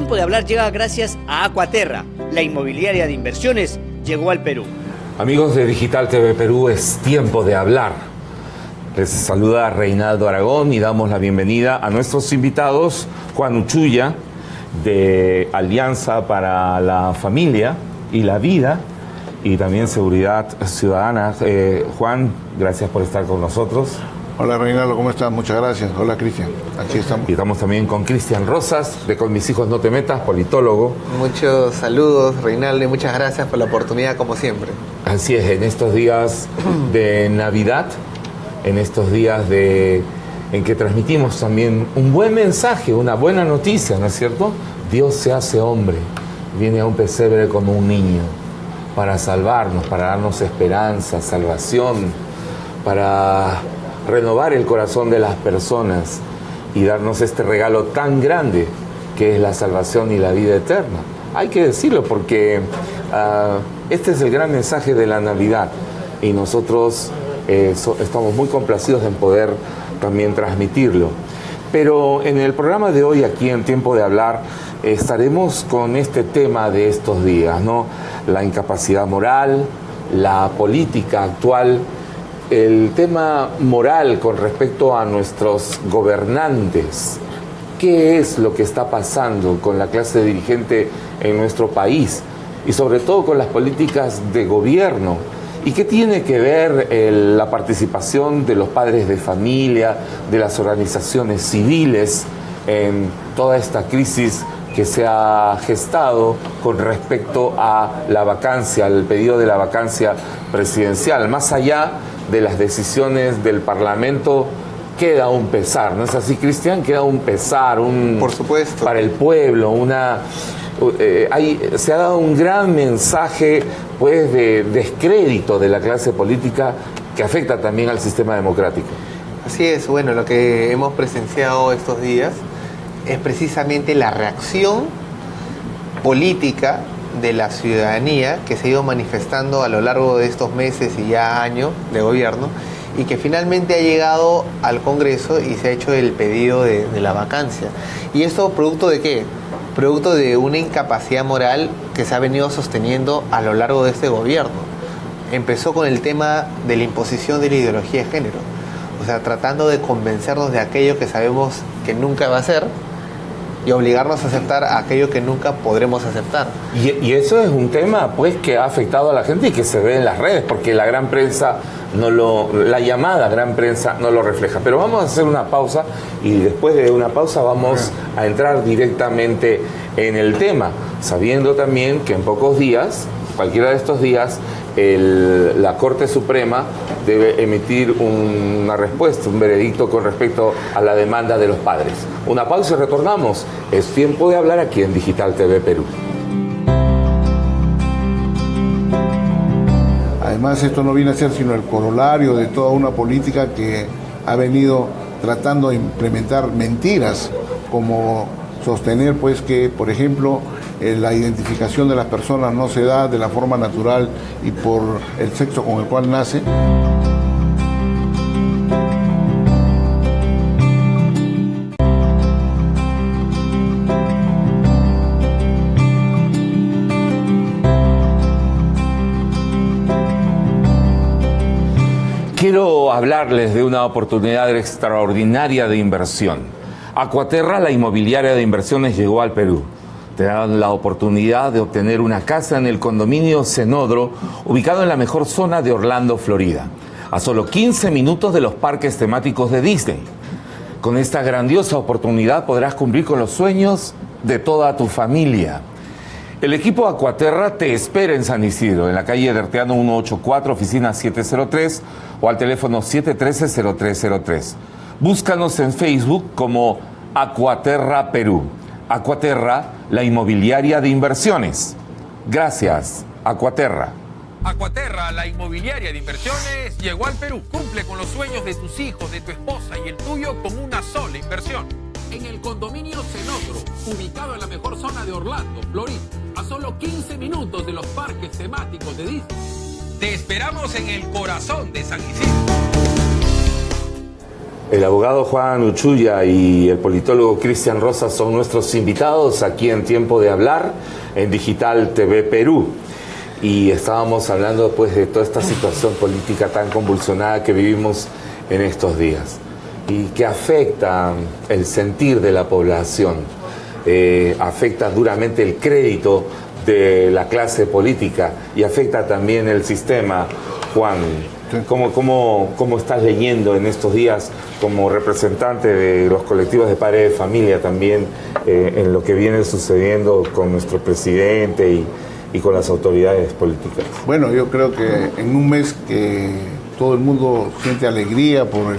Tiempo de Hablar llega gracias a Aquaterra, la inmobiliaria de inversiones llegó al Perú. Amigos de Digital TV Perú, es tiempo de hablar. Les saluda Reinaldo Aragón y damos la bienvenida a nuestros invitados, Juan Uchuya, de Alianza para la Familia y la Vida, y también Seguridad Ciudadana. Juan, gracias por estar con nosotros. Hola Reinaldo, ¿cómo estás? Muchas gracias. Hola Cristian, aquí estamos. Y estamos también con Cristian Rosas, de Con Mis Hijos No Te Metas, politólogo. Muchos saludos, Reinaldo, y muchas gracias por la oportunidad, como siempre. Así es, en estos días de Navidad, en estos días en que transmitimos también un buen mensaje, una buena noticia, ¿no es cierto? Dios se hace hombre, viene a un pesebre como un niño, para salvarnos, para darnos esperanza, salvación, para renovar el corazón de las personas y darnos este regalo tan grande que es la salvación y la vida eterna. Hay que decirlo porque este es el gran mensaje de la Navidad y nosotros estamos muy complacidos en poder también transmitirlo. Pero en el programa de hoy, aquí en Tiempo de Hablar, estaremos con este tema de estos días, ¿no? La incapacidad moral, la política actual, el tema moral con respecto a nuestros gobernantes. ¿Qué es lo que está pasando con la clase dirigente en nuestro país? Y sobre todo con las políticas de gobierno. ¿Y qué tiene que ver la participación de los padres de familia, de las organizaciones civiles en toda esta crisis que se ha gestado con respecto a la vacancia, al pedido de la vacancia presidencial? Más allá de las decisiones del Parlamento, queda un pesar, ¿no es así, Cristian? Queda un pesar, por supuesto, para el pueblo, se ha dado un gran mensaje, pues, de descrédito de la clase política que afecta también al sistema democrático. Así es, bueno, lo que hemos presenciado estos días es precisamente la reacción política de la ciudadanía que se ha ido manifestando a lo largo de estos meses y ya años de gobierno y que finalmente ha llegado al Congreso y se ha hecho el pedido de la vacancia. ¿Y esto producto de qué? Producto de una incapacidad moral que se ha venido sosteniendo a lo largo de este gobierno. Empezó con el tema de la imposición de la ideología de género, o sea, tratando de convencernos de aquello que sabemos que nunca va a ser y obligarnos a aceptar aquello que nunca podremos aceptar. Y eso es un tema, pues, que ha afectado a la gente y que se ve en las redes, porque la gran prensa la llamada gran prensa no lo refleja. Pero vamos a hacer una pausa y después de una pausa vamos a entrar directamente en el tema, sabiendo también que en pocos días, cualquiera de estos días, la Corte Suprema debe emitir una respuesta, un veredicto con respecto a la demanda de los padres. Una pausa y retornamos. Es Tiempo de Hablar aquí en Digital TV Perú. Además, esto no viene a ser sino el corolario de toda una política que ha venido tratando de implementar mentiras, como sostener, pues, que, por ejemplo, la identificación de las personas no se da de la forma natural y por el sexo con el cual nace. Quiero hablarles de una oportunidad extraordinaria de inversión. Aquaterra, la inmobiliaria de inversiones, llegó al Perú. Te dan la oportunidad de obtener una casa en el condominio Cenodro, ubicado en la mejor zona de Orlando, Florida, a solo 15 minutos de los parques temáticos de Disney. Con esta grandiosa oportunidad podrás cumplir con los sueños de toda tu familia. El equipo Aquaterra te espera en San Isidro, en la calle de Arteano 184, oficina 703, o al teléfono 713-0303. Búscanos en Facebook como Aquaterra Perú. Aquaterra, la inmobiliaria de inversiones. Gracias, Aquaterra. Aquaterra, la inmobiliaria de inversiones, llegó al Perú. Cumple con los sueños de tus hijos, de tu esposa y el tuyo con una sola inversión. En el condominio Cenodro, ubicado en la mejor zona de Orlando, Florida, a solo 15 minutos de los parques temáticos de Disney. Te esperamos en el corazón de San Isidro. El abogado Juan Uchuya y el politólogo Cristian Rosas son nuestros invitados aquí en Tiempo de Hablar en Digital TV Perú. Y estábamos hablando pues de toda esta situación política tan convulsionada que vivimos en estos días y que afecta el sentir de la población, afecta duramente el crédito de la clase política y afecta también el sistema. Juan, ¿cómo estás leyendo en estos días como representante de los colectivos de padres de familia también en lo que viene sucediendo con nuestro presidente y con las autoridades políticas? Bueno, yo creo que en un mes que todo el mundo siente alegría por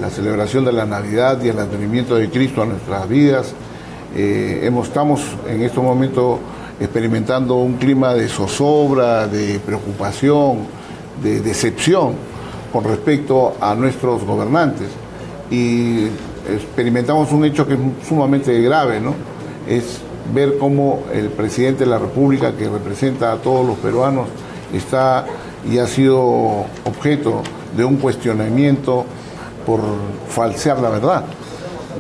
la celebración de la Navidad y el advenimiento de Cristo a nuestras vidas, estamos en estos momentos experimentando un clima de zozobra, de preocupación, de decepción con respecto a nuestros gobernantes. Y experimentamos un hecho que es sumamente grave, ¿no? Es ver cómo el presidente de la República, que representa a todos los peruanos, está y ha sido objeto de un cuestionamiento por falsear la verdad.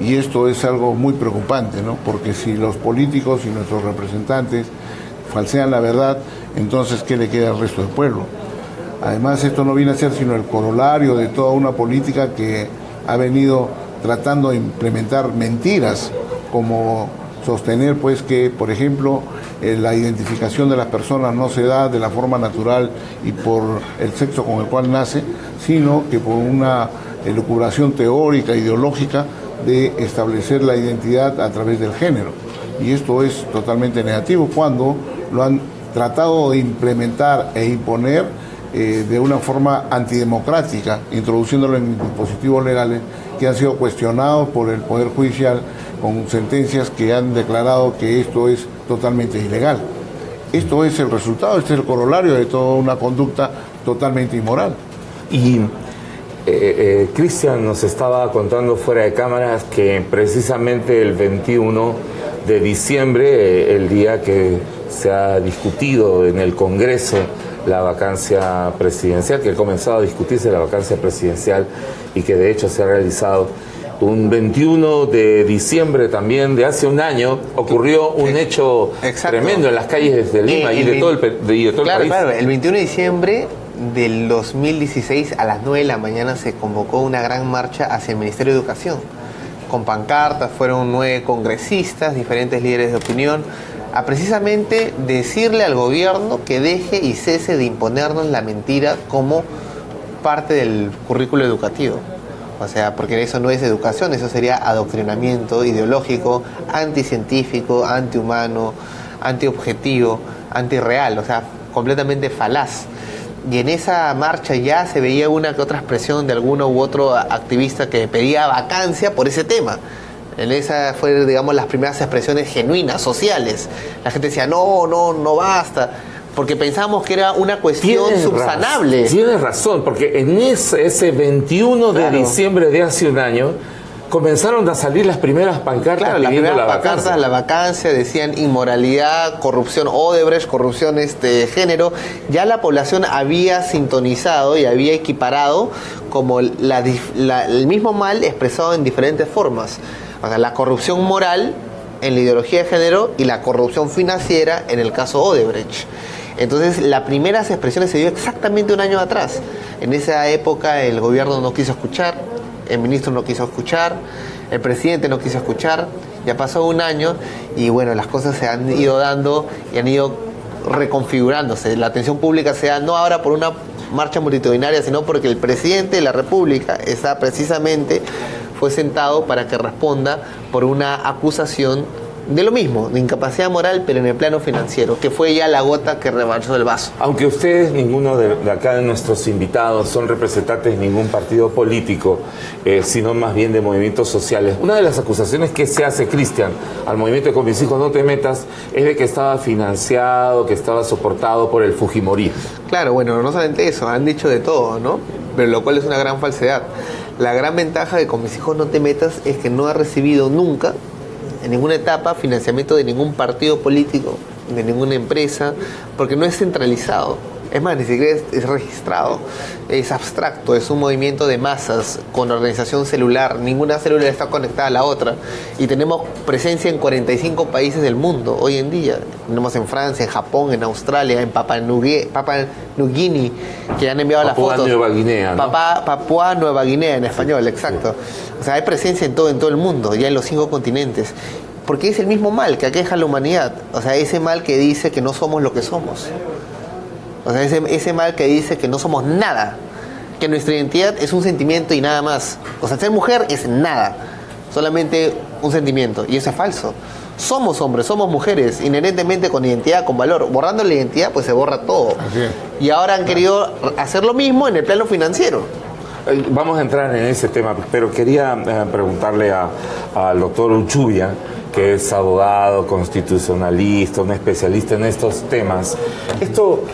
Y esto es algo muy preocupante, ¿no? Porque si los políticos y nuestros representantes falsean la verdad, entonces ¿qué le queda al resto del pueblo? Además, esto no viene a ser sino el corolario de toda una política que ha venido tratando de implementar mentiras, como sostener pues que, por ejemplo, la identificación de las personas no se da de la forma natural y por el sexo con el cual nace, sino que por una elucubración teórica, ideológica, de establecer la identidad a través del género. Y esto es totalmente negativo cuando lo han tratado de implementar e imponer de una forma antidemocrática, introduciéndolo en dispositivos legales que han sido cuestionados por el Poder Judicial con sentencias que han declarado que esto es totalmente ilegal. Esto es el resultado, este es el corolario de toda una conducta totalmente inmoral. Y Cristian nos estaba contando fuera de cámaras que precisamente el 21 de diciembre, el día que se ha discutido en el Congreso la vacancia presidencial, que ha comenzado a discutirse la vacancia presidencial y que de hecho se ha realizado, un 21 de diciembre también de hace un año ocurrió un hecho tremendo en las calles de Lima y de todo el país. Claro, el 21 de diciembre del 2016 a las 9 de la mañana se convocó una gran marcha hacia el Ministerio de Educación. Con pancartas fueron 9 congresistas, diferentes líderes de opinión, a precisamente decirle al gobierno que deje y cese de imponernos la mentira como parte del currículo educativo. O sea, porque eso no es educación, eso sería adoctrinamiento ideológico, anticientífico, antihumano, antiobjetivo, antirreal, o sea, completamente falaz. Y en esa marcha ya se veía una que otra expresión de alguno u otro activista que pedía vacancia por ese tema. En esa fue, digamos, las primeras expresiones genuinas, sociales. La gente decía, no basta, porque pensábamos que era una cuestión subsanable. Tienes razón, porque en ese 21 de diciembre de hace un año comenzaron a salir las primeras pancartas pidiendo la vacancia. La vacancia, decían inmoralidad, corrupción Odebrecht, corrupción género. Ya la población había sintonizado y había equiparado como el mismo mal expresado en diferentes formas. O sea, la corrupción moral en la ideología de género y la corrupción financiera en el caso Odebrecht. Entonces, las primeras expresiones se dio exactamente un año atrás. En esa época el gobierno no quiso escuchar, el ministro no quiso escuchar, el presidente no quiso escuchar. Ya pasó un año y bueno, las cosas se han ido dando y han ido reconfigurándose. La atención pública se da no ahora por una marcha multitudinaria, sino porque el presidente de la República fue sentado para que responda por una acusación de lo mismo, de incapacidad moral, pero en el plano financiero, que fue ya la gota que rebalsó el vaso. Aunque ustedes, ninguno de acá de nuestros invitados, son representantes de ningún partido político, sino más bien de movimientos sociales, una de las acusaciones que se hace, Cristian, al movimiento de Con mis hijos no te metas, es de que estaba financiado, que estaba soportado por el Fujimorismo. Claro, bueno, no solamente eso, han dicho de todo, ¿no? Pero lo cual es una gran falsedad. La gran ventaja de Con mis hijos no te metas es que no ha recibido nunca, en ninguna etapa, financiamiento de ningún partido político, de ninguna empresa, porque no es centralizado. Es más, ni siquiera es registrado. Es abstracto, es un movimiento de masas con organización celular. Ninguna célula está conectada a la otra. Y tenemos presencia en 45 países del mundo hoy en día. Tenemos en Francia, en Japón, en Australia, en Papua New Guinea, que han enviado las fotos. Papua Nueva Guinea, ¿no? Papua Nueva Guinea en español, exacto. O sea, hay presencia en todo el mundo, ya en los 5 continentes. Porque es el mismo mal que aqueja a la humanidad. O sea, ese mal que dice que no somos lo que somos. O sea, ese mal que dice que no somos nada. Que nuestra identidad es un sentimiento y nada más. O sea, ser mujer es nada. Solamente un sentimiento. Y eso es falso. Somos hombres, somos mujeres, inherentemente con identidad, con valor. Borrando la identidad, pues se borra todo. Así es. Y ahora han querido hacer lo mismo en el plano financiero. Vamos a entrar en ese tema, pero quería preguntarle al doctor Uchubia, que es abogado, constitucionalista, un especialista en estos temas. Esto,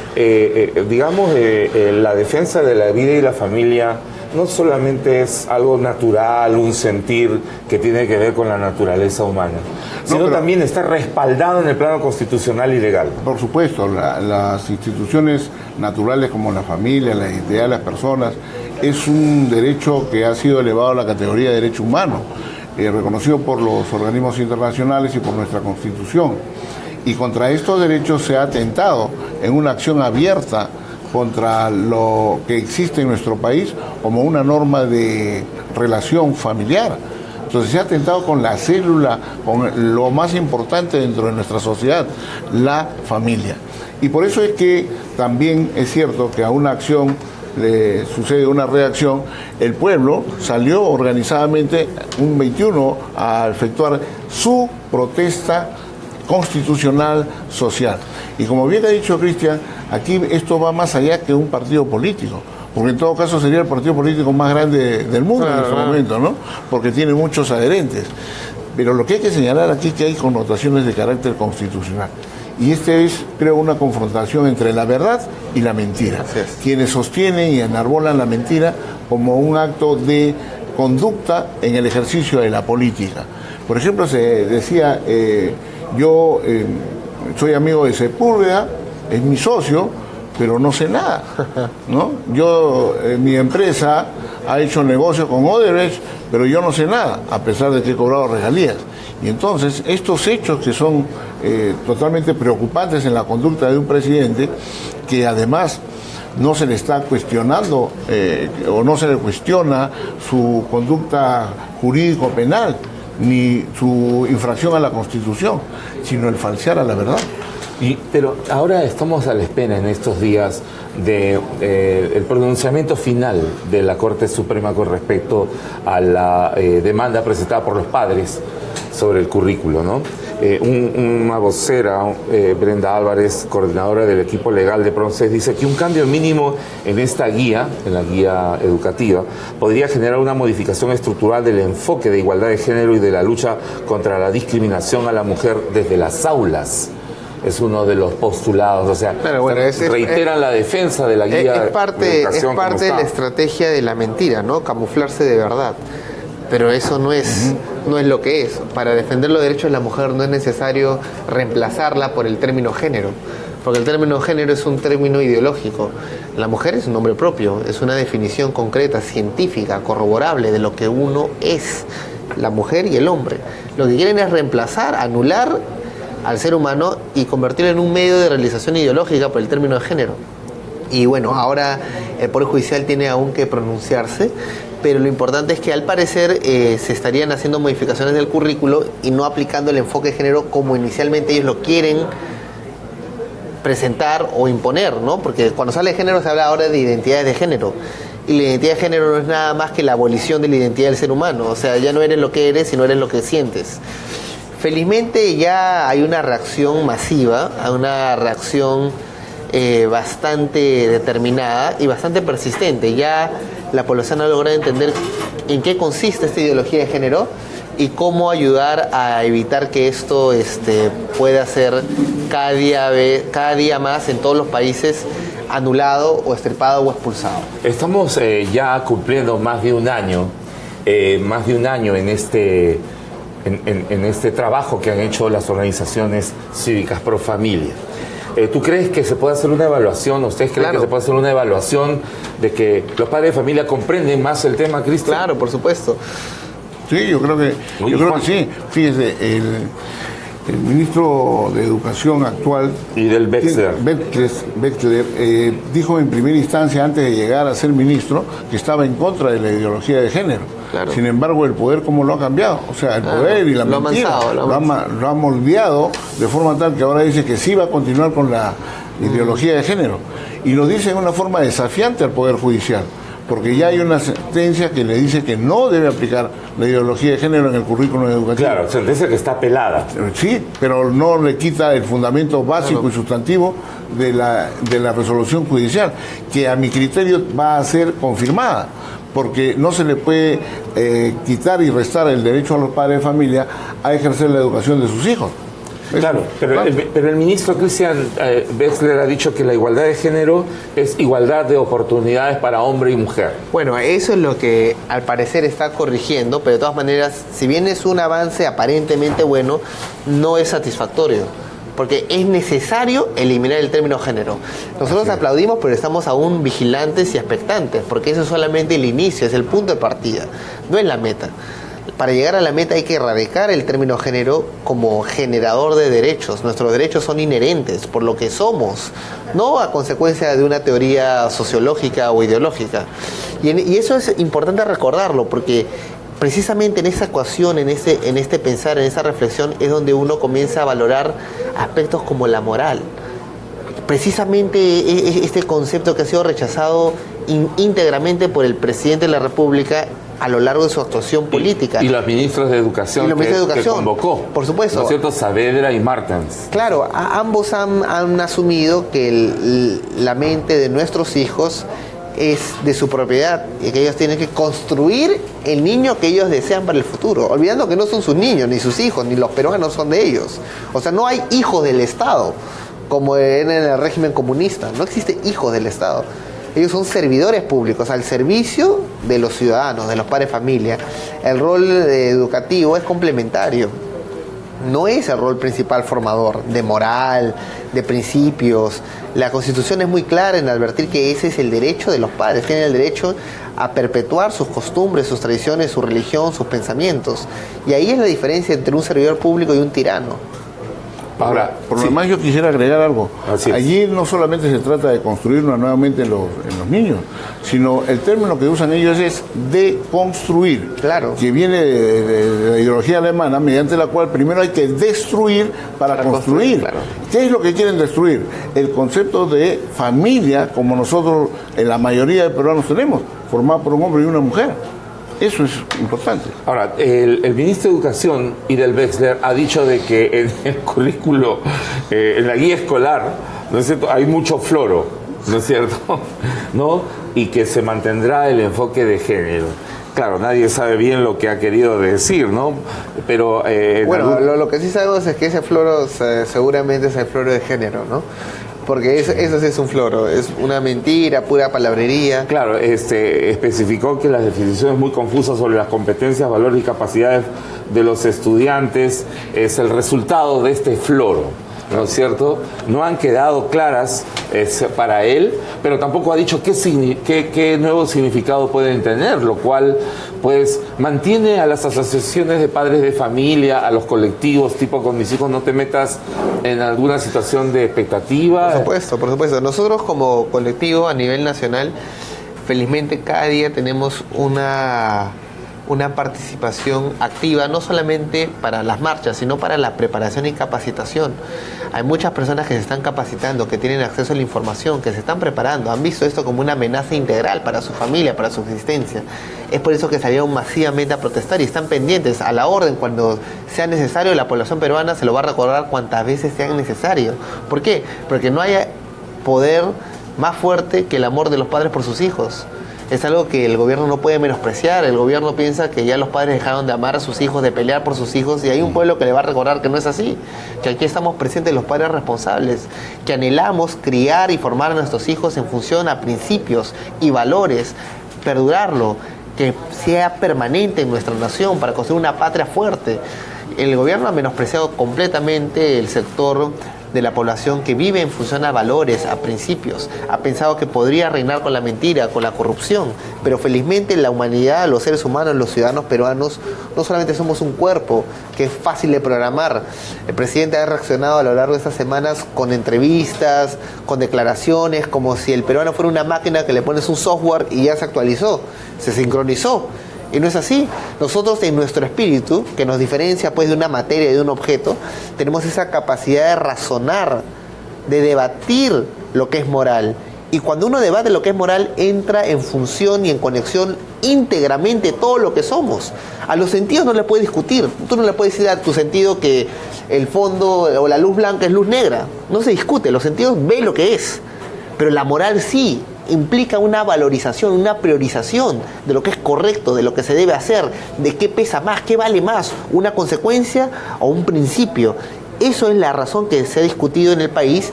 digamos, la defensa de la vida y la familia no solamente es algo natural, un sentir que tiene que ver con la naturaleza humana, sino también está respaldado en el plano constitucional y legal. Por supuesto, las instituciones naturales como la familia, la identidad de las personas, es un derecho que ha sido elevado a la categoría de derecho humano, reconocido por los organismos internacionales y por nuestra Constitución. Y contra estos derechos se ha atentado en una acción abierta contra lo que existe en nuestro país como una norma de relación familiar. Entonces se ha atentado con la célula, con lo más importante dentro de nuestra sociedad, la familia. Y por eso es que también es cierto que a una acción le sucede una reacción, el pueblo salió organizadamente un 21 a efectuar su protesta constitucional social. Y como bien ha dicho Cristian, aquí esto va más allá que un partido político, porque en todo caso sería el partido político más grande del mundo en este momento, ¿no? Porque tiene muchos adherentes. Pero lo que hay que señalar aquí es que hay connotaciones de carácter constitucional. Y este es, creo, una confrontación entre la verdad y la mentira. Quienes sostienen y enarbolan la mentira como un acto de conducta en el ejercicio de la política. Por ejemplo, se decía, yo soy amigo de Sepúlveda, es mi socio, pero no sé nada, ¿no? Yo, mi empresa ha hecho negocio con Odebrecht, pero yo no sé nada, a pesar de que he cobrado regalías. Y entonces, estos hechos que son totalmente preocupantes en la conducta de un presidente, que además no se le está cuestionando o no se le cuestiona su conducta jurídico-penal, ni su infracción a la Constitución, sino el falsear a la verdad. Pero ahora estamos a la espera en estos días de el pronunciamiento final de la Corte Suprema con respecto a la demanda presentada por los padres sobre el currículo, ¿no? Una vocera, Brenda Álvarez, coordinadora del equipo legal de Proces, dice que un cambio mínimo en esta guía, en la guía educativa, podría generar una modificación estructural del enfoque de igualdad de género y de la lucha contra la discriminación a la mujer desde las aulas. Es uno de los postulados, o sea, reiteran la defensa de la guía es parte de educación. Es parte de la estrategia de la mentira, ¿no? Camuflarse de verdad. Pero eso no es lo que es. Para defender los derechos de la mujer no es necesario reemplazarla por el término género, porque el término género es un término ideológico. La mujer es un nombre propio, es una definición concreta, científica, corroborable de lo que uno es, la mujer y el hombre. Lo que quieren es reemplazar, anular al ser humano y convertirlo en un medio de realización ideológica por el término de género. Y bueno, ahora el Poder Judicial tiene aún que pronunciarse, pero lo importante es que al parecer se estarían haciendo modificaciones del currículo y no aplicando el enfoque de género como inicialmente ellos lo quieren presentar o imponer, ¿no? Porque cuando sale de género se habla ahora de identidades de género. Y la identidad de género no es nada más que la abolición de la identidad del ser humano. O sea, ya no eres lo que eres, sino eres lo que sientes. Felizmente ya hay una reacción masiva, hay una reacción bastante determinada y bastante persistente. Ya la población ha logrado entender en qué consiste esta ideología de género y cómo ayudar a evitar que esto pueda ser cada día más en todos los países anulado o extirpado o expulsado. Estamos ya cumpliendo más de un año en este trabajo que han hecho las organizaciones cívicas pro familia. ¿Tú crees que se puede hacer una evaluación? ¿Ustedes creen que se puede hacer una evaluación de que los padres de familia comprenden más el tema, Cristian? Claro, por supuesto. Sí, yo creo que sí. Fíjese, el ministro de Educación actual, y del Bexler, dijo en primera instancia, antes de llegar a ser ministro, que estaba en contra de la ideología de género. Claro. Sin embargo, el poder, ¿cómo lo ha cambiado? O sea, el poder y la mentira lo ha moldeado de forma tal que ahora dice que sí va a continuar con la ideología de género. Y lo dice en una forma desafiante al Poder Judicial, porque ya hay una sentencia que le dice que no debe aplicar la ideología de género en el currículum educativo. Claro, sentencia que está pelada. Sí, pero no le quita el fundamento básico y sustantivo de la resolución judicial, que a mi criterio va a ser confirmada, porque no se le puede quitar y restar el derecho a los padres de familia a ejercer la educación de sus hijos. Claro, pero el ministro Christian Bexler ha dicho que la igualdad de género es igualdad de oportunidades para hombre y mujer. Bueno, eso es lo que al parecer está corrigiendo, pero de todas maneras, si bien es un avance aparentemente bueno, no es satisfactorio, porque es necesario eliminar el término género. Nosotros aplaudimos, pero estamos aún vigilantes y expectantes, porque eso es solamente el inicio, es el punto de partida, no es la meta. Para llegar a la meta hay que erradicar el término género como generador de derechos. Nuestros derechos son inherentes por lo que somos, no a consecuencia de una teoría sociológica o ideológica. Y eso es importante recordarlo, porque precisamente en esa ecuación, en este pensar, en esa reflexión, es donde uno comienza a valorar aspectos como la moral. Precisamente este concepto que ha sido rechazado íntegramente por el presidente de la República a lo largo de su actuación política. Y los ministros de Educación, que convocó. Por supuesto. ¿No es cierto? Saavedra y Martens. Claro, ambos han asumido que la mente de nuestros hijos es de su propiedad y que ellos tienen que construir el niño que ellos desean para el futuro, olvidando que no son sus niños, ni sus hijos, ni los peruanos son de ellos. O sea, no hay hijos del Estado, como en el régimen comunista. No existe hijos del Estado. Ellos son servidores públicos al servicio de los ciudadanos, de los padres de familia. El rol educativo es complementario. No es el rol principal formador de moral, de principios. La Constitución es muy clara en advertir que ese es el derecho de los padres. Tienen el derecho a perpetuar sus costumbres, sus tradiciones, su religión, sus pensamientos. Y ahí es la diferencia entre un servidor público y un tirano. Ahora, por lo demás yo quisiera agregar algo. Allí no solamente se trata de construir nuevamente en los niños, sino el término que usan ellos es deconstruir, claro, que viene de la ideología alemana, mediante la cual primero hay que destruir para construir. Claro. ¿Qué es lo que quieren destruir? El concepto de familia, como nosotros en la mayoría de peruanos tenemos, formada por un hombre y una mujer. Eso es importante. Ahora, el ministro de Educación, Idel Bexler, ha dicho de que en el currículo, en la guía escolar, ¿no es cierto?, hay mucho floro, ¿no es cierto?, ¿no? Y que se mantendrá el enfoque de género. Claro, nadie sabe bien lo que ha querido decir, ¿no? Pero bueno, lo que sí sabemos es que ese floro seguramente es el floro de género, ¿no? Porque eso sí es un floro, es una mentira, pura palabrería. Claro, especificó que las definiciones muy confusas sobre las competencias, valores y capacidades de los estudiantes es el resultado de este floro, ¿no es cierto? No han quedado claras para él, pero tampoco ha dicho qué nuevo significado pueden tener, lo cual pues mantiene a las asociaciones de padres de familia, a los colectivos, tipo con mis hijos no te metas en alguna situación de expectativa. Por supuesto. Nosotros como colectivo a nivel nacional, felizmente cada día tenemos una participación activa, no solamente para las marchas, sino para la preparación y capacitación. Hay muchas personas que se están capacitando, que tienen acceso a la información, que se están preparando, han visto esto como una amenaza integral para su familia, para su existencia. Es por eso que salieron masivamente a protestar y están pendientes a la orden. Cuando sea necesario, la población peruana se lo va a recordar cuantas veces sea necesario. ¿Por qué? Porque no hay poder más fuerte que el amor de los padres por sus hijos. Es algo que el gobierno no puede menospreciar. El gobierno piensa que ya los padres dejaron de amar a sus hijos, de pelear por sus hijos, y hay un pueblo que le va a recordar que no es así, que aquí estamos presentes los padres responsables, que anhelamos criar y formar a nuestros hijos en función a principios y valores, perdurarlo, que sea permanente en nuestra nación para construir una patria fuerte. El gobierno ha menospreciado completamente el sector de la población que vive en función a valores, a principios. Ha pensado que podría reinar con la mentira, con la corrupción, pero felizmente la humanidad, los seres humanos, los ciudadanos peruanos, no solamente somos un cuerpo que es fácil de programar. El presidente ha reaccionado a lo largo de estas semanas con entrevistas, con declaraciones, como si el peruano fuera una máquina que le pones un software y ya se actualizó, se sincronizó. Y no es así. Nosotros en nuestro espíritu, que nos diferencia pues de una materia y de un objeto, tenemos esa capacidad de razonar, de debatir lo que es moral. Y cuando uno debate lo que es moral, entra en función y en conexión íntegramente todo lo que somos. A los sentidos no le puedes discutir. Tú no le puedes decir a tu sentido que el fondo o la luz blanca es luz negra. No se discute. Los sentidos ven lo que es. Pero la moral sí implica una valorización, una priorización de lo que es correcto, de lo que se debe hacer, de qué pesa más, qué vale más, una consecuencia o un principio. Eso es la razón que se ha discutido en el país,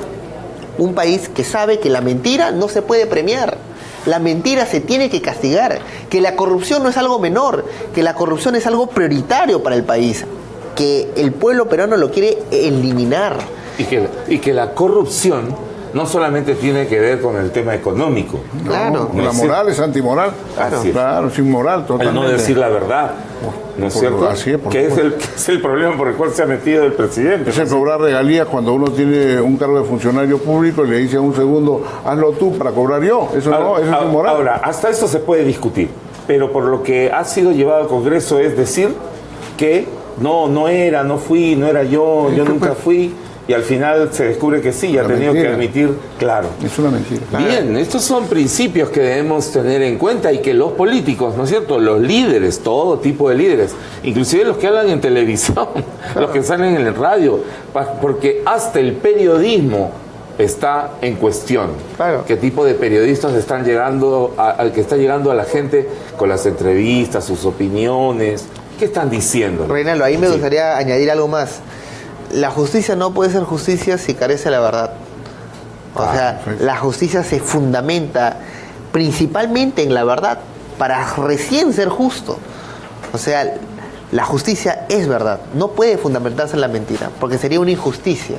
un país que sabe que la mentira no se puede premiar, la mentira se tiene que castigar, que la corrupción no es algo menor, que la corrupción es algo prioritario para el país, que el pueblo peruano lo quiere eliminar. Y que la corrupción no solamente tiene que ver con el tema económico. Claro. La moral es antimoral. Claro, es inmoral totalmente. El no decir la verdad, ¿no es cierto? Así es, que es el problema por el cual se ha metido el presidente. Es el cobrar regalías cuando uno tiene un cargo de funcionario público y le dice a un segundo, hazlo tú para cobrar yo. Eso no, eso es inmoral. Ahora, hasta eso se puede discutir, pero por lo que ha sido llevado al Congreso es decir que no era yo nunca fui. Y al final se descubre que sí, ha tenido que admitir, claro. Es una mentira. Bien, estos son principios que debemos tener en cuenta y que los políticos, ¿no es cierto? Los líderes, todo tipo de líderes, inclusive los que hablan en televisión, los que salen en el radio, porque hasta el periodismo está en cuestión. Claro. ¿Qué tipo de periodistas están llegando al que está llegando a la gente con las entrevistas, sus opiniones? ¿Qué están diciendo? Reinaldo, ahí me gustaría añadir algo más. La justicia no puede ser justicia si carece de la verdad. O sea, la justicia se fundamenta principalmente en la verdad para recién ser justo. O sea, la justicia es verdad, no puede fundamentarse en la mentira, porque sería una injusticia.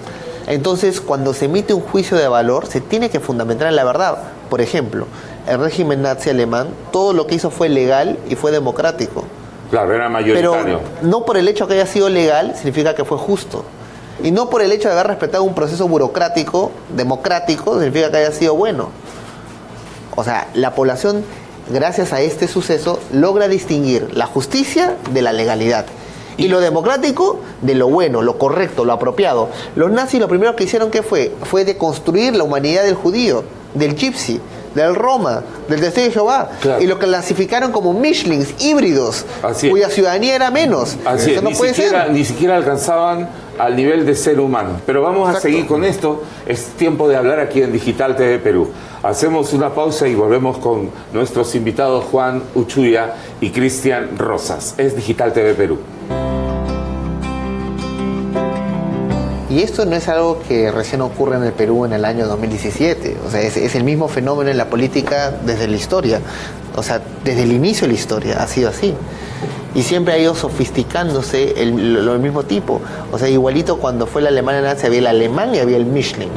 Entonces, cuando se emite un juicio de valor, se tiene que fundamentar en la verdad. Por ejemplo, el régimen nazi alemán, todo lo que hizo fue legal y fue democrático. Claro, era mayoritario. Pero no por el hecho que haya sido legal significa que fue justo. Y no por el hecho de haber respetado un proceso burocrático, democrático, significa que haya sido bueno. O sea, la población, gracias a este suceso, logra distinguir la justicia de la legalidad. Y lo democrático de lo bueno, lo correcto, lo apropiado. Los nazis lo primero que hicieron, ¿qué fue? Fue deconstruir la humanidad del judío, del gypsy, del Roma, del testigo de Jehová. Claro. Y lo clasificaron como Michelins, híbridos, cuya ciudadanía era menos. Así Eso es. no puede ser. Ni siquiera alcanzaban al nivel de ser humano. Pero vamos a seguir con esto. Es tiempo de hablar aquí en Digital TV Perú. Hacemos una pausa y volvemos con nuestros invitados Juan Uchuya y Cristian Rosas. Es Digital TV Perú. Y esto no es algo que recién ocurre en el Perú en el año 2017. O sea, es el mismo fenómeno en la política desde la historia. O sea, desde el inicio de la historia ha sido así. Y siempre ha ido sofisticándose el mismo tipo. O sea, igualito cuando fue la Alemania nazi, había el alemán y había el Michelin.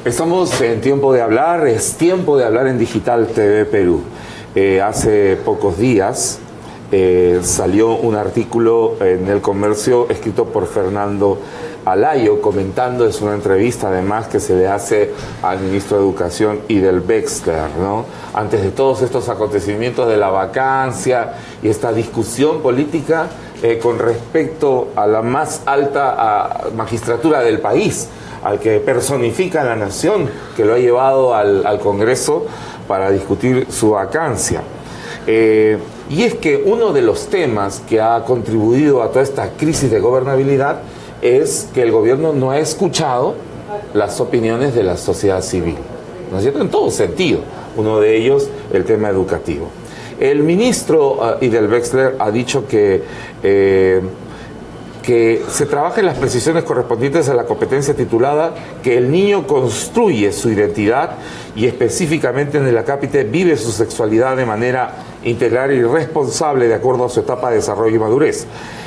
Estamos en tiempo de hablar, es tiempo de hablar en Digital TV Perú. Hace pocos días salió un artículo en El Comercio escrito por Fernando Alayo comentando, es una entrevista además que se le hace al ministro de Educación y del Wexler, ¿no? Antes de todos estos acontecimientos de la vacancia y esta discusión política con respecto a la más alta magistratura del país, al que personifica la nación, que lo ha llevado al Congreso para discutir su vacancia. Y es que uno de los temas que ha contribuido a toda esta crisis de gobernabilidad es que el gobierno no ha escuchado las opiniones de la sociedad civil, ¿no es cierto? En todo sentido. Uno de ellos, el tema educativo. El ministro Idel Wexler ha dicho que que se trabaje en las precisiones correspondientes a la competencia titulada que el niño construye su identidad y específicamente en el acápite vive su sexualidad de manera integral y responsable de acuerdo a su etapa de desarrollo y madurez.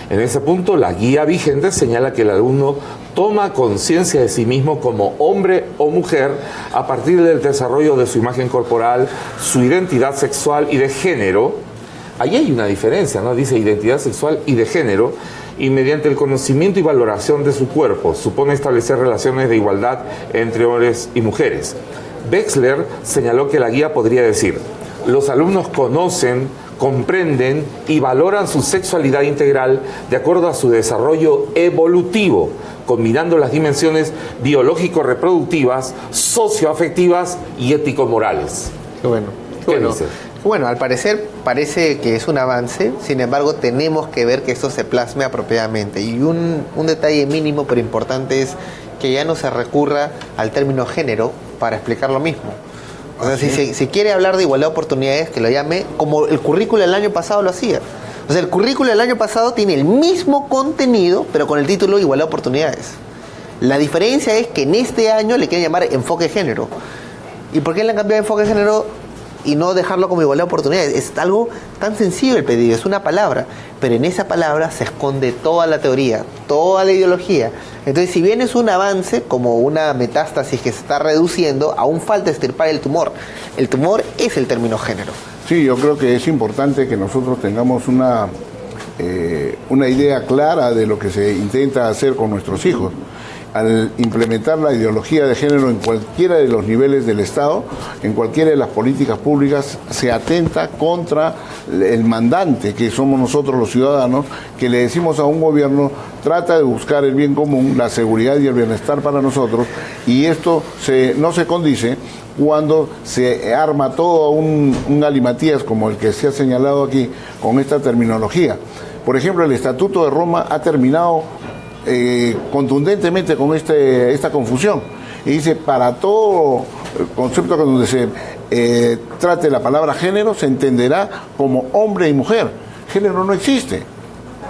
En ese punto, la guía vigente señala que el alumno toma conciencia de sí mismo como hombre o mujer a partir del desarrollo de su imagen corporal, su identidad sexual y de género. Ahí hay una diferencia, ¿no? Dice identidad sexual y de género, y mediante el conocimiento y valoración de su cuerpo, supone establecer relaciones de igualdad entre hombres y mujeres. Wexler señaló que la guía podría decir: los alumnos conocen, comprenden y valoran su sexualidad integral de acuerdo a su desarrollo evolutivo, combinando las dimensiones biológico-reproductivas, socioafectivas y ético-morales. Qué bueno. ¿Qué dice? Bueno, al parecer parece que es un avance, sin embargo tenemos que ver que esto se plasme apropiadamente. Y un detalle mínimo pero importante es que ya no se recurra al término género para explicar lo mismo. O sea, si se quiere hablar de igualdad de oportunidades, que lo llame como el currículo del año pasado lo hacía. O sea, el currículo del año pasado tiene el mismo contenido, pero con el título Igualdad de Oportunidades. La diferencia es que en este año le quieren llamar enfoque de género. ¿Y por qué le han cambiado enfoque de género y no dejarlo como igualdad de oportunidades? Es algo tan sencillo el pedido, es una palabra, pero en esa palabra se esconde toda la teoría, toda la ideología. Entonces, si bien es un avance, como una metástasis que se está reduciendo, aún falta extirpar el tumor. El tumor es el término género. Sí, yo creo que es importante que nosotros tengamos una idea clara de lo que se intenta hacer con nuestros hijos. Al implementar la ideología de género en cualquiera de los niveles del Estado, en cualquiera de las políticas públicas, se atenta contra el mandante, que somos nosotros los ciudadanos, que le decimos a un gobierno: trata de buscar el bien común, la seguridad y el bienestar para nosotros, y esto no se condice cuando se arma todo un galimatías como el que se ha señalado aquí con esta terminología. Por ejemplo, el Estatuto de Roma ha terminado contundentemente con esta confusión, y dice: para todo concepto donde se trate la palabra género, se entenderá como hombre y mujer. Género no existe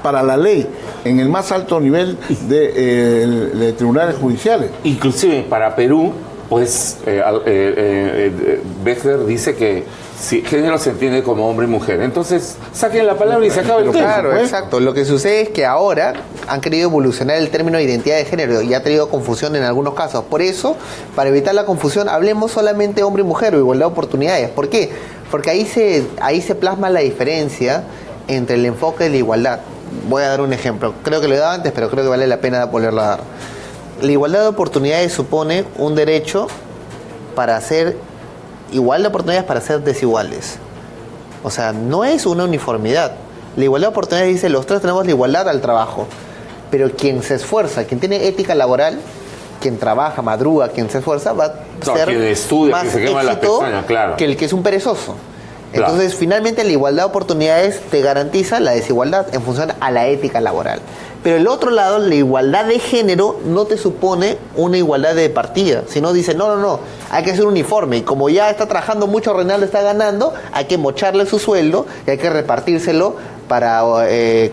para la ley en el más alto nivel de tribunales judiciales. Inclusive para Perú, pues Wexler dice que género se entiende como hombre y mujer. Entonces, saquen la palabra y se acaba el tema. Claro, exacto. Lo que sucede es que ahora han querido evolucionar el término de identidad de género y ha traído confusión en algunos casos. Por eso, para evitar la confusión, hablemos solamente hombre y mujer o igualdad de oportunidades. ¿Por qué? Porque ahí se plasma la diferencia entre el enfoque y la igualdad. Voy a dar un ejemplo. Creo que lo he dado antes, pero creo que vale la pena volverlo a dar. La igualdad de oportunidades supone un derecho para ser igual de oportunidades para ser desiguales. O sea, no es una uniformidad. La igualdad de oportunidades dice: los tres tenemos la igualdad al trabajo. Pero quien se esfuerza, quien tiene ética laboral, quien trabaja, madruga, quien se esfuerza, va a ser quien estudia, más que se quema las éxito pestañas, claro, que el que es un perezoso. Claro. Entonces, finalmente, la igualdad de oportunidades te garantiza la desigualdad en función a la ética laboral. Pero el otro lado, la igualdad de género no te supone una igualdad de partida, sino dice: no, hay que ser uniforme. Y como ya está trabajando mucho, Reinaldo está ganando, hay que mocharle su sueldo y hay que repartírselo para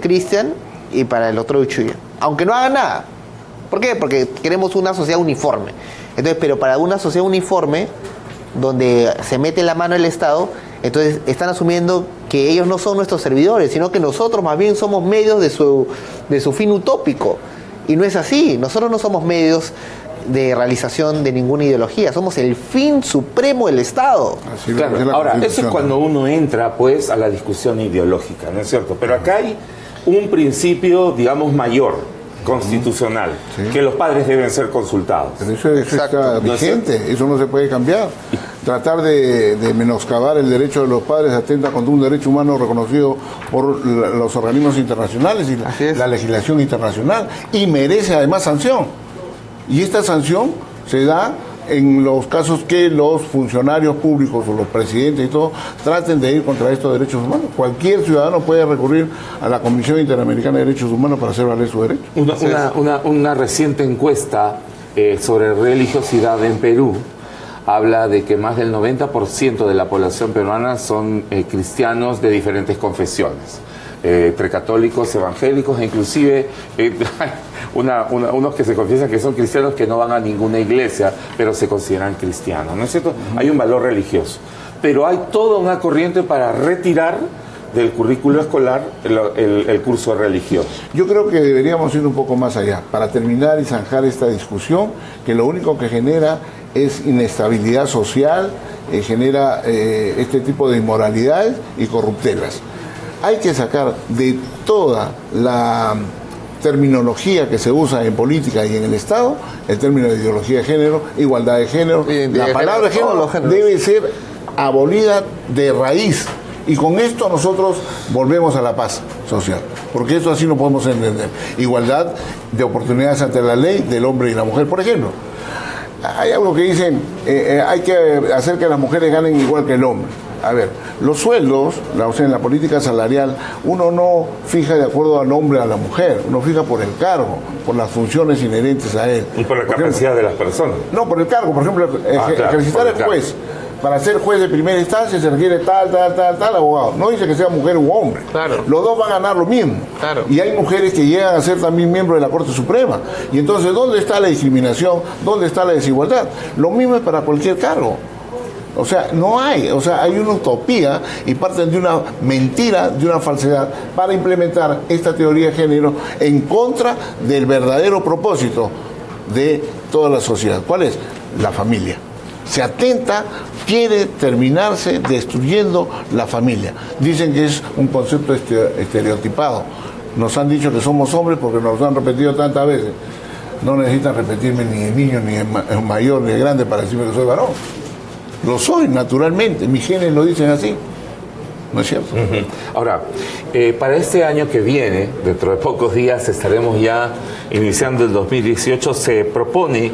Cristian y para el otro Uchuya. Aunque no haga nada. ¿Por qué? Porque queremos una sociedad uniforme. Entonces, pero para una sociedad uniforme, donde se mete la mano el Estado, entonces están asumiendo que ellos no son nuestros servidores, sino que nosotros más bien somos medios de su fin utópico. Y no es así. Nosotros no somos medios de realización de ninguna ideología, somos el fin supremo del Estado. Así Claro, lo dice la ahora, eso es Constitución. cuando uno entra, pues, a la discusión ideológica, ¿no es cierto? Pero acá hay un principio, digamos, mayor, constitucional, Sí. que los padres deben ser consultados. Pero eso Exacto. está vigente, eso no se puede cambiar. Tratar de menoscabar el derecho de los padres atenta contra un derecho humano reconocido por los organismos internacionales y Así es. la legislación internacional, y merece además sanción. Y esta sanción se da en los casos que los funcionarios públicos o los presidentes y todo traten de ir contra estos derechos humanos. Cualquier ciudadano puede recurrir a la Comisión Interamericana de Derechos Humanos para hacer valer su derecho. Una reciente encuesta sobre religiosidad en Perú habla de que más del 90% de la población peruana son cristianos de diferentes confesiones. entre católicos, evangélicos, e inclusive unos que se confiesan que son cristianos que no van a ninguna iglesia, pero se consideran cristianos, ¿no es cierto? Hay un valor religioso, pero hay toda una corriente para retirar del currículo escolar el curso religioso. Yo creo que deberíamos ir un poco más allá, para terminar y zanjar esta discusión, que lo único que genera es inestabilidad social, genera este tipo de inmoralidades y corruptelas. Hay que sacar de toda la terminología que se usa en política y en el Estado, el término de ideología de género, igualdad de género, la palabra de género debe ser abolida de raíz. Y con esto nosotros volvemos a la paz social, porque esto así no podemos entender. Igualdad de oportunidades ante la ley del hombre y la mujer, por ejemplo. Hay algo que dicen, hay que hacer que las mujeres ganen igual que el hombre. A ver, los sueldos, o sea, en la política salarial, uno no fija de acuerdo al hombre o a la mujer, uno fija por el cargo, por las funciones inherentes a él. Y por la capacidad de las personas. No, por el cargo, por ejemplo, ejercitar el juez. Para ser juez de primera instancia se requiere tal abogado. No dice que sea mujer u hombre. Claro. Los dos van a ganar lo mismo. Claro. Y hay mujeres que llegan a ser también miembros de la Corte Suprema. Y entonces, ¿dónde está la discriminación? ¿Dónde está la desigualdad? Lo mismo es para cualquier cargo. O sea, no hay. O sea, hay una utopía y parten de una mentira, de una falsedad, para implementar esta teoría de género en contra del verdadero propósito de toda la sociedad. ¿Cuál es? La familia. Se atenta, quiere terminarse destruyendo la familia. Dicen que es un concepto estereotipado. Nos han dicho que somos hombres porque nos lo han repetido tantas veces. No necesitan repetirme ni de niño, ni de mayor, ni de grande para decirme que soy varón. Lo soy, naturalmente. Mis genes lo dicen así. ¿No es cierto? Ahora, para este año que viene, dentro de pocos días estaremos ya iniciando el 2018, se propone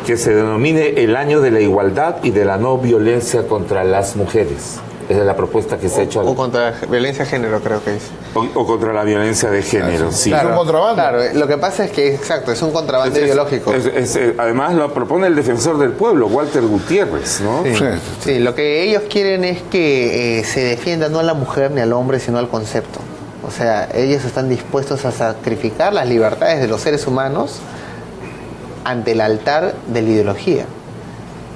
que se denomine el año de la igualdad y de la no violencia contra las mujeres. Esa es la propuesta que se ha hecho. O contra la violencia de género, creo que es. O contra la violencia de género, sí. Claro, es un contrabando. Claro, lo que pasa es que, exacto, es un contrabando ideológico. Además lo propone el defensor del pueblo, Walter Gutiérrez, ¿no? Sí. Sí, lo que ellos quieren es que se defienda no a la mujer ni al hombre, sino al concepto. O sea, ellos están dispuestos a sacrificar las libertades de los seres humanos ante el altar de la ideología.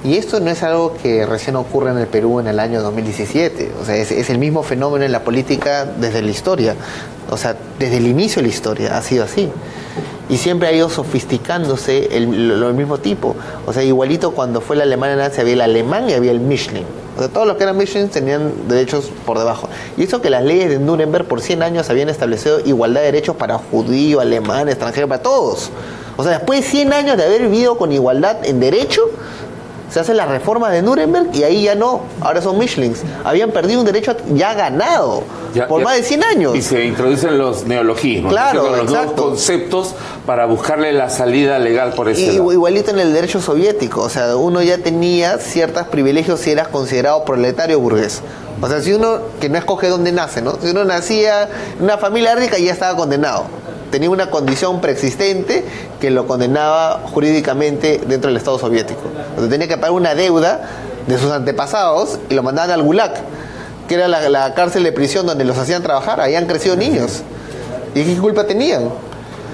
Y esto no es algo que recién ocurre en el Perú en el año 2017. O sea, es el mismo fenómeno en la política desde la historia. O sea, desde el inicio de la historia ha sido así. Y siempre ha ido sofisticándose lo mismo tipo. O sea, igualito cuando fue la Alemania nazi, había el alemán y había el Mischling. O sea, todos los que eran Mischling tenían derechos por debajo. Y eso que las leyes de Nuremberg por 100 años habían establecido igualdad de derechos para judío, alemán, extranjero, para todos. O sea, después de 100 años de haber vivido con igualdad en derecho, se hace la reforma de Nuremberg y ahí ya no, ahora son Michelins. Habían perdido un derecho ya ganado por más de 100 años. Y se introducen los neologismos, claro, los nuevos conceptos para buscarle la salida legal por ese lado. Igualito en el derecho soviético, o sea, uno ya tenía ciertos privilegios si eras considerado proletario burgués. O sea, si uno, que no escoge dónde nace, ¿no? Si uno nacía en una familia rica ya estaba condenado. Tenía una condición preexistente que lo condenaba jurídicamente dentro del Estado soviético. Entonces tenía que pagar una deuda de sus antepasados y lo mandaban al Gulag, que era la cárcel de prisión donde los hacían trabajar. Ahí han crecido niños. ¿Y qué culpa tenían?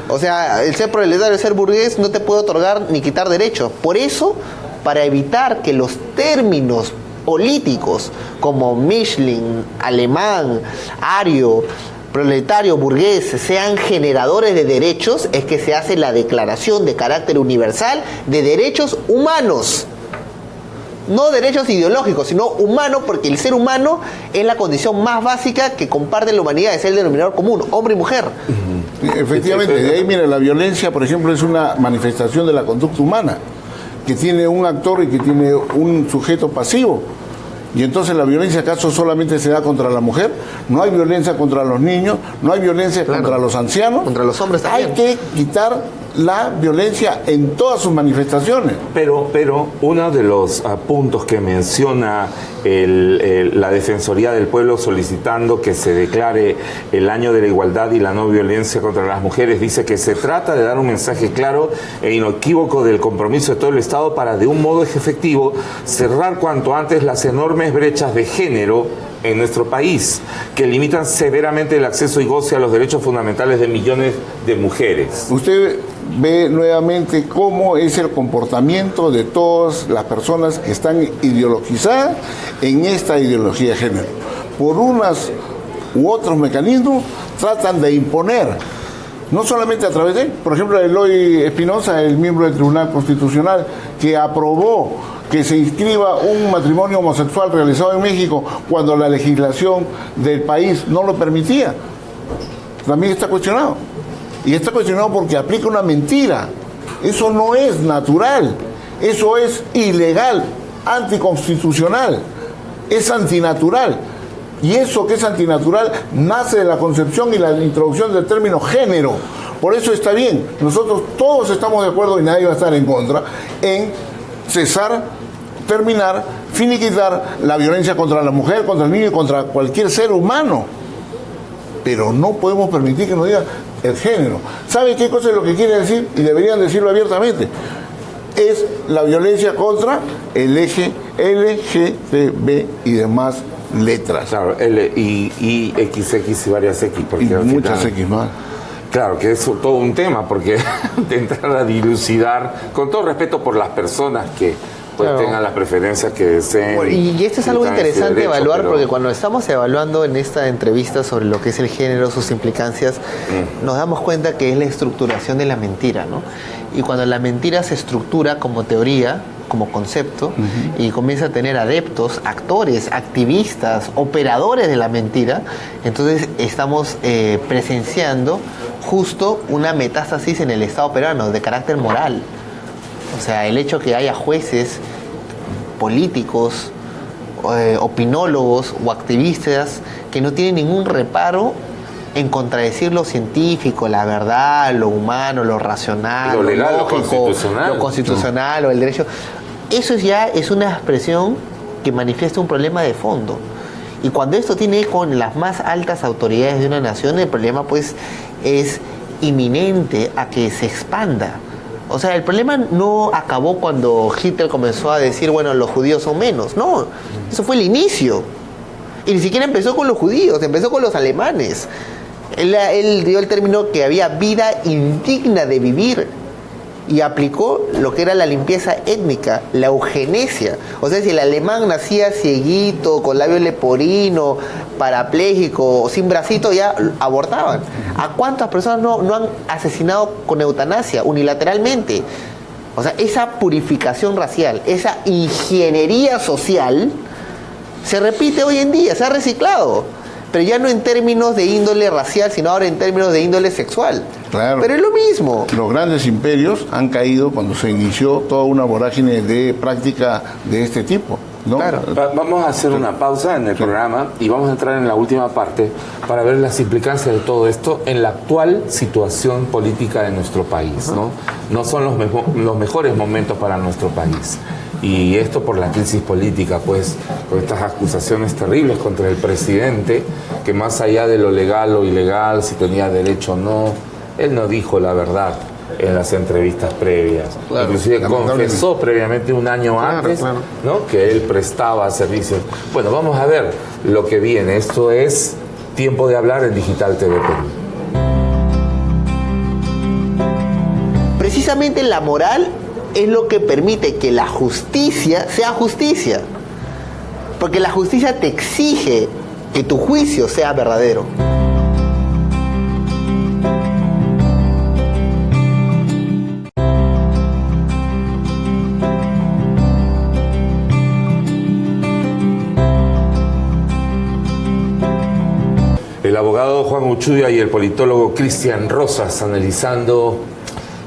O sea, el ser proletario, el ser burgués no te puede otorgar ni quitar derechos. Por eso, para evitar que los términos políticos como Mischling, alemán, ario, proletario, burgués, sean generadores de derechos, es que se hace la Declaración de Carácter Universal de Derechos Humanos. No derechos ideológicos, sino humanos, porque el ser humano es la condición más básica que comparte la humanidad, es el denominador común, hombre y mujer. Efectivamente, de ahí, mira, la violencia, por ejemplo, es una manifestación de la conducta humana, que tiene un actor y que tiene un sujeto pasivo. Y entonces la violencia, ¿acaso solamente se da contra la mujer? No hay violencia contra los niños, no hay violencia contra los ancianos. Contra los hombres también. Hay que quitar la violencia en todas sus manifestaciones. Pero uno de los puntos que menciona la Defensoría del Pueblo solicitando que se declare el año de la igualdad y la no violencia contra las mujeres, dice que se trata de dar un mensaje claro e inequívoco del compromiso de todo el Estado para, de un modo efectivo, cerrar cuanto antes las enormes brechas de género en nuestro país, que limitan severamente el acceso y goce a los derechos fundamentales de millones de mujeres. Usted ve nuevamente cómo es el comportamiento de todas las personas que están ideologizadas en esta ideología de género. Por unas u otros mecanismos tratan de imponer, no solamente a través de él, por ejemplo, Eloy Espinosa, el miembro del Tribunal Constitucional, que aprobó que se inscriba un matrimonio homosexual realizado en México cuando la legislación del país no lo permitía, también está cuestionado. Y está cuestionado porque aplica una mentira. Eso no es natural, eso es ilegal, anticonstitucional, es antinatural. Y eso que es antinatural nace de la concepción y la introducción del término género. Por eso está bien, nosotros todos estamos de acuerdo y nadie va a estar en contra en cesar, terminar, finiquitar la violencia contra la mujer, contra el niño y contra cualquier ser humano. Pero no podemos permitir que nos digan el género. ¿Sabe qué cosa es lo que quiere decir? Y deberían decirlo abiertamente. Es la violencia contra el eje LGTB y demás letras. Claro, L, I, XX y varias X. Porque y muchas X más. Claro, que es todo un tema, porque de entrar a dilucidar, con todo respeto por las personas que pues tengan las preferencias que deseen. Y esto es algo interesante derecho, evaluar, pero... porque cuando estamos evaluando en esta entrevista sobre lo que es el género, sus implicancias, nos damos cuenta que es la estructuración de la mentira, ¿no? Y cuando la mentira se estructura como teoría, como concepto, y comienza a tener adeptos, actores, activistas, operadores de la mentira, entonces estamos presenciando justo una metástasis en el Estado peruano de carácter moral. O sea, el hecho que haya jueces, políticos, opinólogos o activistas que no tienen ningún reparo en contradecir lo científico, la verdad, lo humano, lo racional, lo legal, lógico, lo constitucional o el derecho. Eso ya es una expresión que manifiesta un problema de fondo. Y cuando esto tiene con las más altas autoridades de una nación, el problema pues es inminente a que se expanda. O sea, el problema no acabó cuando Hitler comenzó a decir, bueno, los judíos son menos. No, eso fue el inicio. Y ni siquiera empezó con los judíos, empezó con los alemanes. Él dio el término que había vida indigna de vivir y aplicó lo que era la limpieza étnica, la eugenesia. O sea, si el alemán nacía cieguito, con labio leporino, parapléjico, sin bracito, ya abortaban. ¿A cuántas personas no han asesinado con eutanasia, unilateralmente? O sea, esa purificación racial, esa ingeniería social, se repite hoy en día, se ha reciclado. Pero ya no en términos de índole racial, sino ahora en términos de índole sexual. Claro. Pero es lo mismo. Los grandes imperios han caído cuando se inició toda una vorágine de práctica de este tipo, ¿no? Claro. Vamos a hacer una pausa en el programa y vamos a entrar en la última parte para ver las implicancias de todo esto en la actual situación política de nuestro país, ¿no? No son los mejores momentos para nuestro país. Y esto por la crisis política, pues, con estas acusaciones terribles contra el presidente, que más allá de lo legal o ilegal, si tenía derecho o no, él no dijo la verdad en las entrevistas previas. Claro, inclusive confesó previamente un año antes, ¿no?, que él prestaba servicios. Bueno, vamos a ver lo que viene. Esto es Tiempo de Hablar en Digital TV Perú. Precisamente la moral es lo que permite que la justicia sea justicia. Porque la justicia te exige que tu juicio sea verdadero. El abogado Juan Uchudia y el politólogo Cristian Rosas analizando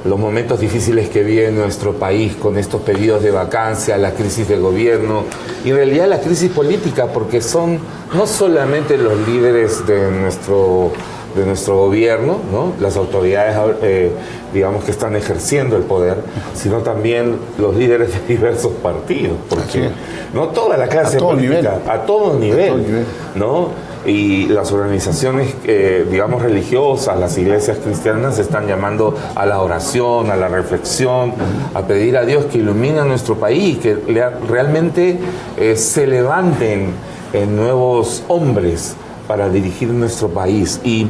los momentos difíciles que vive nuestro país con estos pedidos de vacancia, la crisis del gobierno y en realidad la crisis política, porque son no solamente los líderes de nuestro gobierno, ¿no?, las autoridades digamos que están ejerciendo el poder, sino también los líderes de diversos partidos, porque no toda la clase política, a todo nivel, ¿no? Y las organizaciones, digamos, religiosas, las iglesias cristianas están llamando a la oración, a la reflexión, a pedir a Dios que ilumine a nuestro país, que realmente se levanten nuevos hombres para dirigir nuestro país. Y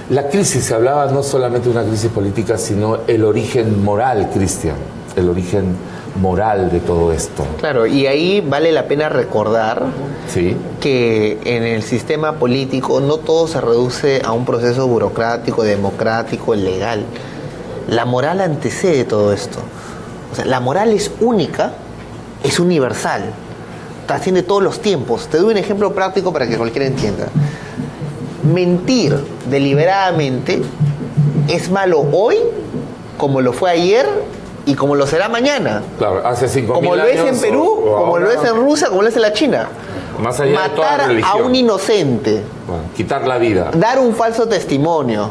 la crisis, se hablaba no solamente de una crisis política, sino el origen moral, Cristian, el origen moral de todo esto. Claro, y ahí vale la pena recordar Sí. que en el sistema político no todo se reduce a un proceso burocrático, democrático, legal. La moral antecede todo esto. O sea, la moral es única, es universal, trasciende todos los tiempos. Te doy un ejemplo práctico para que cualquiera entienda. Mentir deliberadamente es malo hoy, como lo fue ayer y como lo será mañana. Claro, hace 5.000 años. Como lo es en Perú, o como ahora, lo es en Rusia, como lo es en la China. más allá de toda Matar religión. a un inocente, Bueno, quitar la vida. dar un falso testimonio,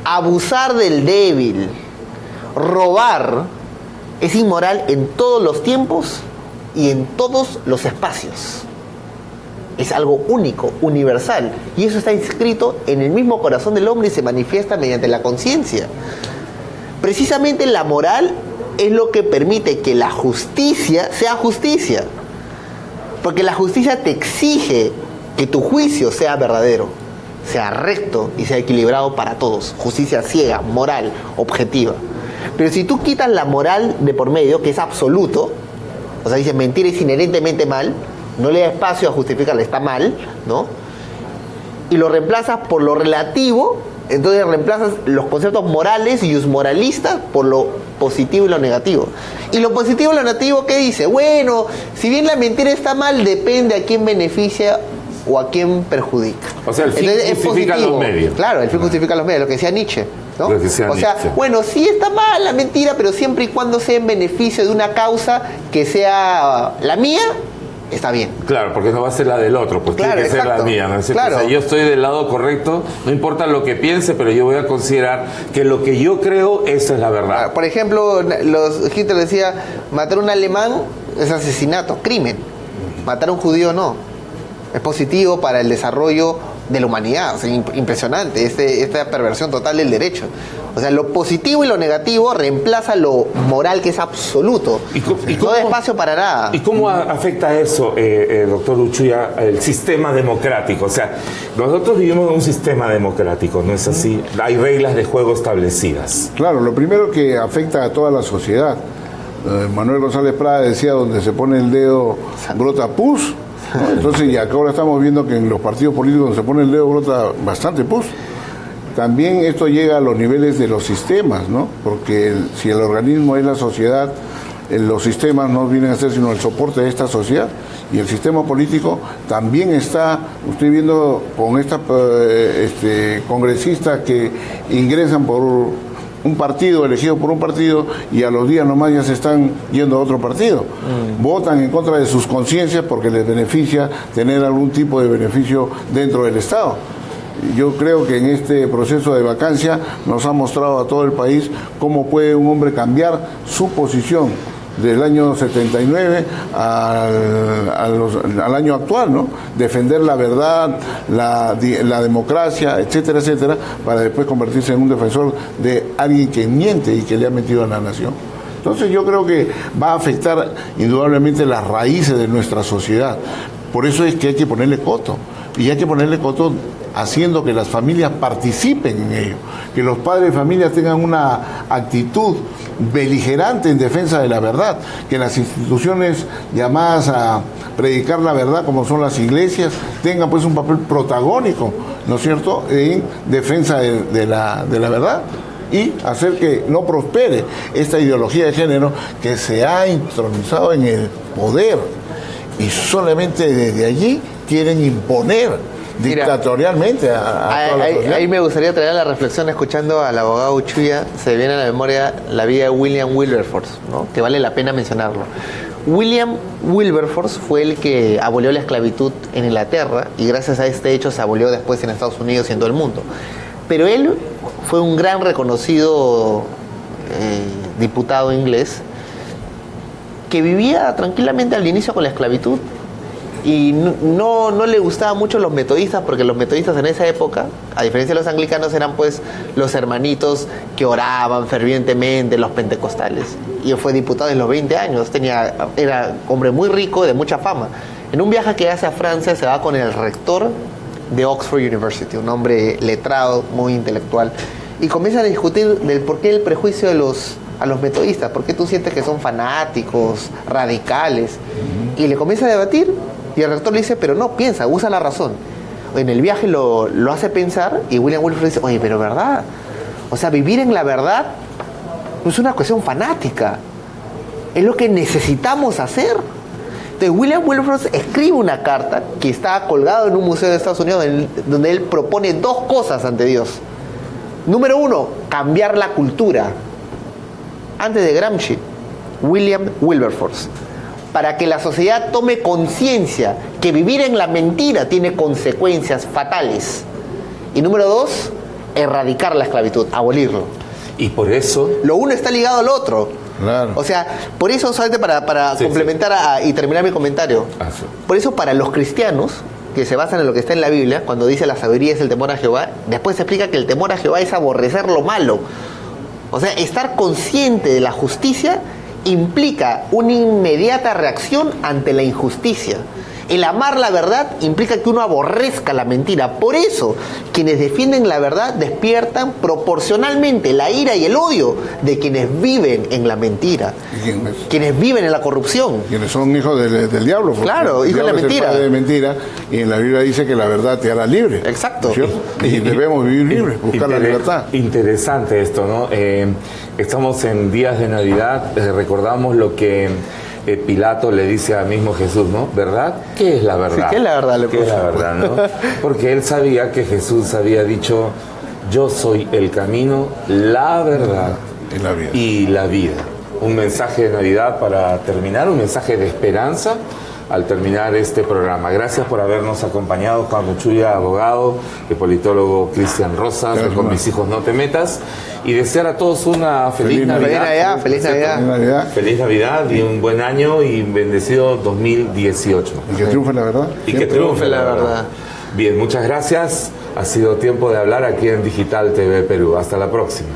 abusar del débil, robar, es inmoral en todos los tiempos y en todos los espacios. Es algo único, universal, y eso está inscrito en el mismo corazón del hombre y se manifiesta mediante la conciencia. Precisamente la moral es lo que permite que la justicia sea justicia, porque la justicia te exige que tu juicio sea verdadero, sea recto y sea equilibrado para todos. Justicia ciega, moral, objetiva. Pero si tú quitas la moral de por medio, que es absoluto, o sea, dice mentir es inherentemente mal, no le da espacio a justificarle, está mal, ¿no? Y lo reemplazas por lo relativo, entonces reemplazas los conceptos morales y moralistas por lo positivo y lo negativo. Y lo positivo y lo negativo, ¿qué dice? Bueno, si bien la mentira está mal, depende a quién beneficia o a quién perjudica. O sea, el fin Entonces, justifica los medios. Claro, el fin justifica los medios, lo que decía Nietzsche, ¿no? Lo que decía o sea, Nietzsche. bueno, sí está mal la mentira, pero siempre y cuando sea en beneficio de una causa que sea la mía, está bien. Claro, porque no va a ser la del otro, pues Claro, tiene que ser exacto. la mía, ¿no es cierto? Claro. O sea, yo estoy del lado correcto, no importa lo que piense, pero yo voy a considerar que lo que yo creo, eso es la verdad. Por ejemplo, Hitler decía, matar a un alemán es asesinato, crimen. Matar a un judío no. Es positivo para el desarrollo de la humanidad. O sea, impresionante, esta perversión total del derecho. O sea, lo positivo y lo negativo reemplaza lo moral, que es absoluto. ¿Y no da espacio para nada. ¿Y cómo afecta eso, doctor Uchuya, el sistema democrático? O sea, nosotros vivimos en un sistema democrático, ¿no es así? Hay reglas de juego establecidas. Claro, lo primero que afecta a toda la sociedad. Manuel González Prada decía, donde se pone el dedo brota pus. ¿No? Entonces, y acá ahora estamos viendo que en los partidos políticos donde se pone el dedo brota bastante pus. También esto llega a los niveles de los sistemas, ¿no? Porque si el organismo es la sociedad, los sistemas no vienen a ser sino el soporte de esta sociedad. Y el sistema político también está, usted viendo con esta congresistas que ingresan por un partido, elegido por un partido, y a los días nomás ya se están yendo a otro partido. Votan en contra de sus conciencias porque les beneficia tener algún tipo de beneficio dentro del Estado. Yo creo que en este proceso de vacancia nos ha mostrado a todo el país cómo puede un hombre cambiar su posición del año 79 al año actual, ¿no? Defender la verdad, la democracia, etcétera, etcétera, para después convertirse en un defensor de alguien que miente y que le ha mentido a la nación. Entonces yo creo que va a afectar indudablemente las raíces de nuestra sociedad. Por eso es que hay que ponerle coto. Y hay que ponerle coto haciendo que las familias participen en ello, que los padres de familia tengan una actitud beligerante en defensa de la verdad, que las instituciones llamadas a predicar la verdad, como son las iglesias, tengan pues un papel protagónico, ¿no es cierto?, en defensa de la verdad, y hacer que no prospere esta ideología de género que se ha intronizado en el poder, y solamente desde allí quieren imponer dictatorialmente a toda la sociedad. Ahí me gustaría traer la reflexión, escuchando al abogado Uchuya, se viene a la memoria la vida de William Wilberforce, ¿no? Que vale la pena mencionarlo. William Wilberforce fue el que abolió la esclavitud en Inglaterra, y gracias a este hecho se abolió después en Estados Unidos y en todo el mundo. Pero él fue un gran reconocido diputado inglés que vivía tranquilamente al inicio con la esclavitud. Y no le gustaban mucho los metodistas, porque los metodistas en esa época, a diferencia de los anglicanos, eran pues los hermanitos que oraban fervientemente, los pentecostales. Y él fue diputado en los 20 años, era hombre muy rico, de mucha fama. En un viaje que hace a Francia se va con el rector de Oxford University, un hombre letrado, muy intelectual, y comienza a discutir del por qué el prejuicio a los metodistas, por qué tú sientes que son fanáticos, radicales, y le comienza a debatir, y el rector le dice, pero no, piensa, usa la razón. En el viaje lo hace pensar, y William Wilberforce dice, oye, pero ¿verdad? O sea, vivir en la verdad no es una cuestión fanática, es lo que necesitamos hacer. Entonces William Wilberforce escribe una carta que está colgada en un museo de Estados Unidos donde él propone dos cosas ante Dios. Número uno, cambiar la cultura. Antes de Gramsci, William Wilberforce, para que la sociedad tome conciencia que vivir en la mentira tiene consecuencias fatales. Y número dos, erradicar la esclavitud, abolirlo. Y por eso... Lo uno está ligado al otro. Claro. O sea, por eso, solamente para Sí, complementar y terminar mi comentario, Sí. por eso para los cristianos, que se basan en lo que está en la Biblia, cuando dice la sabiduría es el temor a Jehová, después se explica que el temor a Jehová es aborrecer lo malo. O sea, estar consciente de la justicia implica una inmediata reacción ante la injusticia. El amar la verdad implica que uno aborrezca la mentira. Por eso, quienes defienden la verdad despiertan proporcionalmente la ira y el odio de quienes viven en la mentira, quienes viven en la corrupción. Quienes son hijos del diablo. Porque Claro, el hijos de la diablo es el mentira. padre de mentira, y en la Biblia dice que la verdad te hará libre. Exacto. ¿Cierto? Y debemos vivir libres, buscar la libertad. Interesante esto, ¿no? Estamos en días de Navidad, recordamos lo que Pilato le dice a mismo Jesús, ¿no? ¿Verdad? ¿Qué es la verdad? Sí, ¿qué es la verdad? ¿Qué es la verdad, no? Porque él sabía que Jesús había dicho, yo soy el camino, la verdad En la vida. y la vida. Un mensaje de Navidad para terminar, un mensaje de esperanza al terminar este programa. Gracias por habernos acompañado, Juan Uchuya, abogado, el politólogo Cristian Rosas, Gracias, Con Juan. mis hijos no te metas, y desear a todos una feliz Navidad. Feliz Navidad. En Navidad. Feliz Navidad y un buen año y un bendecido 2018. Y que triunfe la verdad. Y que Siempre. triunfe la verdad. Bien, muchas gracias. Ha sido tiempo de hablar aquí en Digital TV Perú. Hasta la próxima.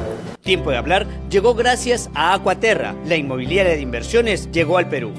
Tiempo de hablar llegó gracias a Aquaterra, la inmobiliaria de inversiones llegó al Perú.